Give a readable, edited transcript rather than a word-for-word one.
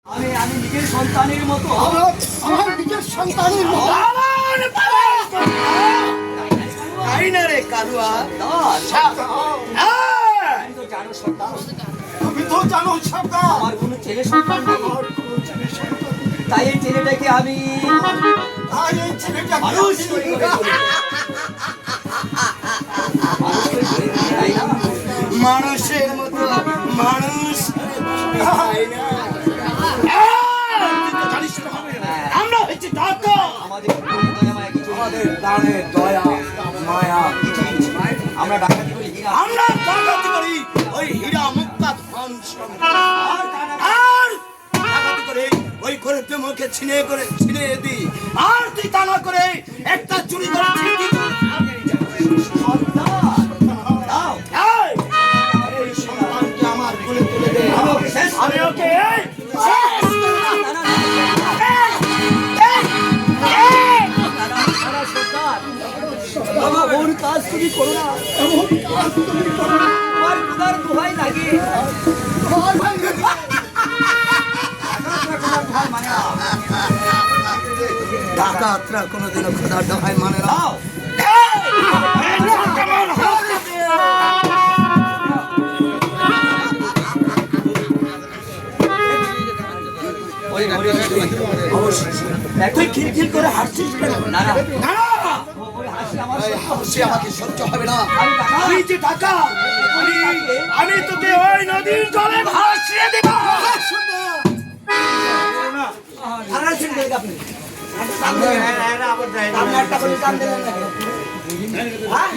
আমি নিজের সন্তানের মতো আমার নিজের সন্তানের মতো তাই না রে কালুয়া তুমি তো জানো সন্তান, তুমি তো জানো সন্তান, আমার কোনো ছেলে সন্তান নেই। আমার কোনো ছেলে সন্তান নেই। তাই এই ছেলেটাকে আমি তাই এই ছেলেটাকে মানুষ আমি- তৈরি করে তুলেছি। মানুষ তৈরি করে তুলেছি, তাই না? মানুষের মতো মানুষ তাই না? তুই তো জানিস না, আমরা হচ্ছে ডাক্তার, আমাদের দয়া মায়া কিছু নেই। আমাদের দানের দয়া মায়া কিছুই নেই। আমরা ডাকাতি করি হীরা। আমরা ডাকাতি করি ওই হীরা মুক্তা ধন সম্পদ। আর ডাকাতি করে ওই গরিব মুখে ছিনিয়ে দিই। আর তুই তা না করে একটা চুরি করে ছিনিয়ে দিই। দাও। এই সন্তানকে আমার কোলে তুলে দে। আমি ওকে শেষ করে আমি ওকে বাবা ওর কাজ তুমি করো না। আমার খোদার দোহাই লাগে। মানে না। ডাকাতরা কোনোদিনও খোদার দোহাই মানে না। দাও। তুই খিলখিল করে হাসছিস কেন? না না না! ওই হাসি আমার এই সহ্য হাসি আমাকে সহ্য হবে না। আমি ডাকাত। তুই যে ডাকাত, আমি তোকে ওই নদীর জলে ভাসিয়ে দেব। ভাড়া ছিল দেখে আপনি। আপনি একটা করে টান দিলেন না কেন? হ্যাঁ?